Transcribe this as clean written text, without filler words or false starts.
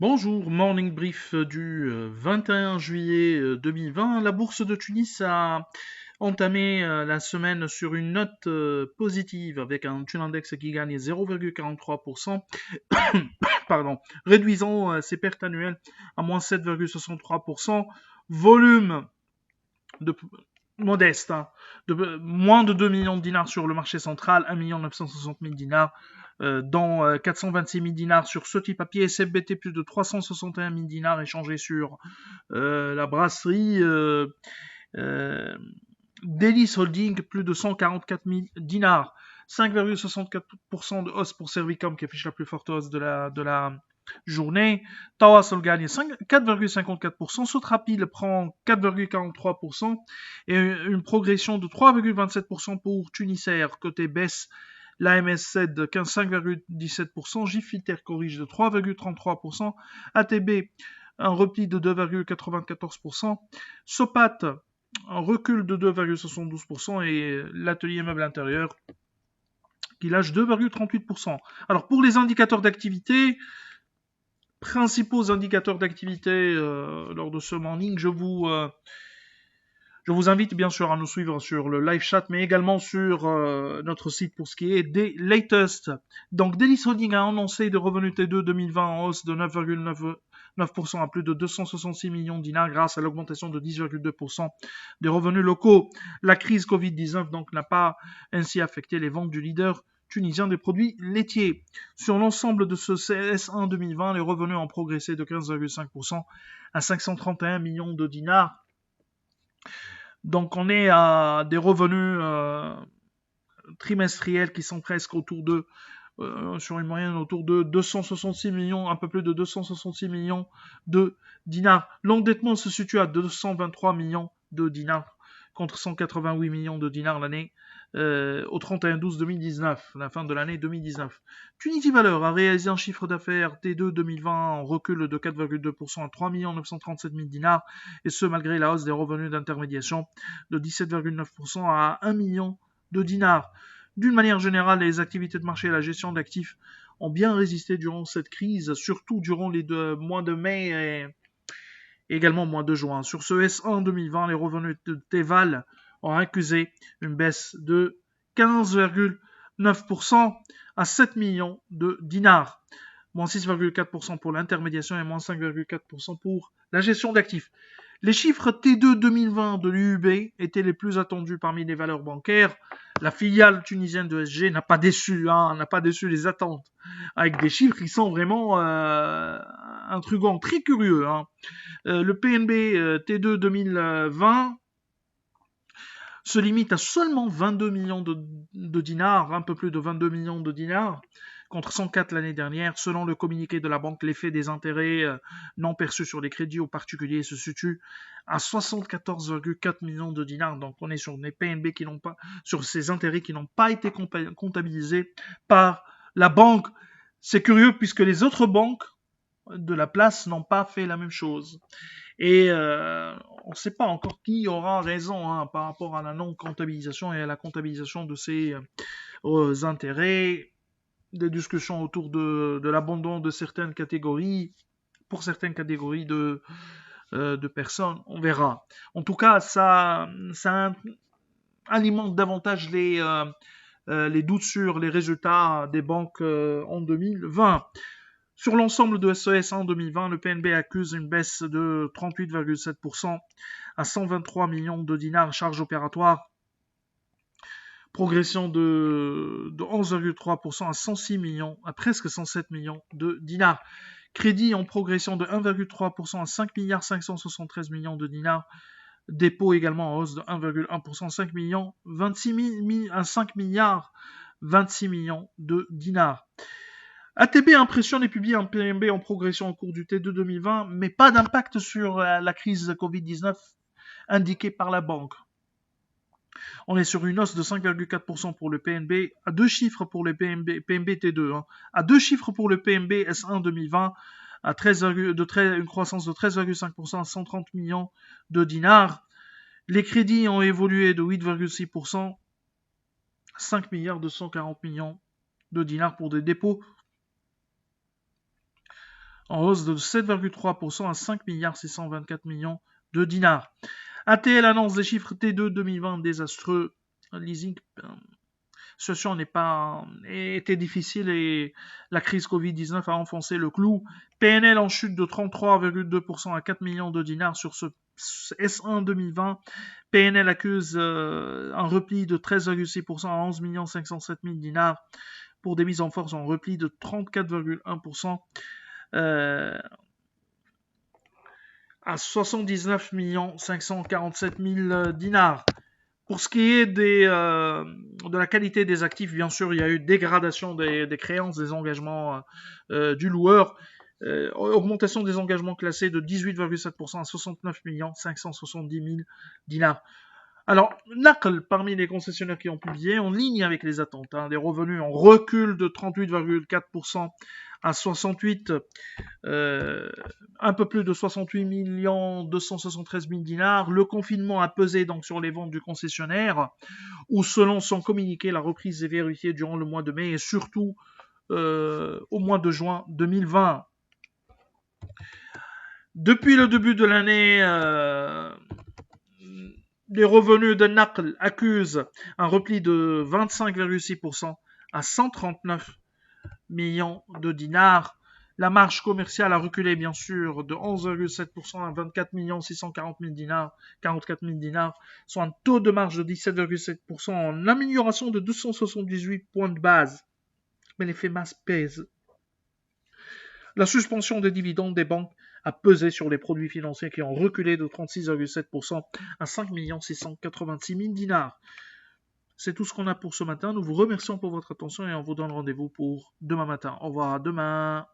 Bonjour, morning brief du 21 juillet 2020. La bourse de Tunis a entamé la semaine sur une note positive avec un Tune Index qui gagne 0,43%, pardon, réduisant ses pertes annuelles à moins 7,63%. Volume de modeste, hein, de moins de 2 millions de dinars sur le marché central, 1 960 000 dinars, dont 426 000 dinars sur ce type papier, SFBT plus de 361 000 dinars échangés sur la brasserie, Delis Holding plus de 144 000 dinars, 5,64% de hausse pour Servicom qui affiche la plus forte hausse de la journée. Tawassul gagne 4,54%. Sotrapil prend 4,43% et une progression de 3,27% pour Tunisair. Côté baisse, l'AMS cède de 5,17%. Gifilter corrige de 3,33%. ATB, un repli de 2,94%. Sopat, un recul de 2,72% et l'atelier meuble intérieur qui lâche 2,38%. Alors pour les indicateurs d'activité, principaux indicateurs d'activité lors de ce morning, je vous invite bien sûr à nous suivre sur le live chat, mais également sur notre site pour ce qui est des latest. Donc, Delis Holding a annoncé des revenus T2 2020 en hausse de 9,9% à plus de 266 millions de dinars grâce à l'augmentation de 10,2% des revenus locaux. La crise Covid-19 donc n'a pas ainsi affecté les ventes du leader tunisien des produits laitiers. Sur l'ensemble de ce CS1 2020, les revenus ont progressé de 15,5% à 531 millions de dinars. Donc on est à des revenus trimestriels qui sont presque autour de, sur une moyenne autour de 266 millions, un peu plus de 266 millions de dinars. L'endettement se situe à 223 millions de dinars contre 188 millions de dinars l'année au 31-12-2019, la fin de l'année 2019. Tunisie Valeur a réalisé un chiffre d'affaires T2 2020 en recul de 4,2% à 3 937 000 dinars, et ce malgré la hausse des revenus d'intermédiation de 17,9% à 1 million de dinars. D'une manière générale, les activités de marché et la gestion d'actifs ont bien résisté durant cette crise, surtout durant les mois de mai et également mois de juin. Sur ce S1 2020, les revenus de Teval ont accusé une baisse de 15,9% à 7 millions de dinars, moins 6,4% pour l'intermédiation et moins 5,4% pour la gestion d'actifs. Les chiffres T2 2020 de l'UUB étaient les plus attendus parmi les valeurs bancaires. La filiale tunisienne de SG n'a pas déçu les attentes, avec des chiffres qui sont vraiment intrigants, très curieux. Le PNB T2 2020 se limite à seulement 22 millions de dinars, un peu plus de 22 millions de dinars, contre 104 l'année dernière. Selon le communiqué de la banque, l'effet des intérêts non perçus sur les crédits aux particuliers se situe à 74,4 millions de dinars. Donc on est sur des PNB qui n'ont pas, sur ces intérêts qui n'ont pas été comptabilisés par la banque. C'est curieux puisque les autres banques de la place n'ont pas fait la même chose. Et on ne sait pas encore qui aura raison par rapport à la non-comptabilisation et à la comptabilisation de ces intérêts, des discussions autour de l'abandon de certaines catégories, pour certaines catégories de personnes, on verra. En tout cas, ça alimente davantage les doutes sur les résultats des banques en 2020. Sur l'ensemble de SES en 2020, le PNB accuse une baisse de 38,7% à 123 millions de dinars charges opératoires, progression de 11,3% à 106 millions, à presque 107 millions de dinars. Crédit en progression de 1,3% à 5 milliards 573 millions de dinars. Dépôt également en hausse de 1,1%, 5 millions 26 à 5 milliards 26 millions de dinars. ATB impressionne et publie un PNB en progression au cours du T2 2020, mais pas d'impact sur la crise Covid-19 indiquée par la banque. On est sur une hausse de 5,4% pour le PNB, à deux chiffres pour le PNB T2, à deux chiffres pour le PNB S1 2020, à une croissance de 13,5% à 130 millions de dinars. Les crédits ont évolué de 8,6%, 5 milliards 240 millions de dinars pour des dépôts en hausse de 7,3% à 5 milliards 624 millions de dinars. ATL annonce des chiffres T2 2020 désastreux. Leasing, situation était difficile et la crise Covid-19 a enfoncé le clou. PNL en chute de 33,2% à 4 millions de dinars sur ce S1 2020. PNL accuse un repli de 13,6% à 11 507 000 dinars pour des mises en force en repli de 34,1%. À 79 547 000 dinars. Pour ce qui est de la qualité des actifs, bien sûr, il y a eu dégradation des créances, des engagements du loueur. Augmentation des engagements classés de 18,7% à 69 570 000 dinars. Alors, Naql, parmi les concessionnaires qui ont publié, en ligne avec les attentes, des revenus en recul de 38,4% à 68, un peu plus de 68 273 000 dinars. Le confinement a pesé donc sur les ventes du concessionnaire, où selon son communiqué, la reprise est vérifiée durant le mois de mai et surtout au mois de juin 2020. Depuis le début de l'année, les revenus de Naql accusent un repli de 25,6% à 139 millions de dinars. La marge commerciale a reculé, bien sûr, de 11,7% à 24 640 000 dinars, 44 000 dinars, soit un taux de marge de 17,7% en amélioration de 278 points de base. Mais l'effet masse pèse. La suspension des dividendes des banques a pesé sur les produits financiers qui ont reculé de 36,7% à 5 686 000 dinars. C'est tout ce qu'on a pour ce matin. Nous vous remercions pour votre attention et on vous donne rendez-vous pour demain matin. Au revoir à demain.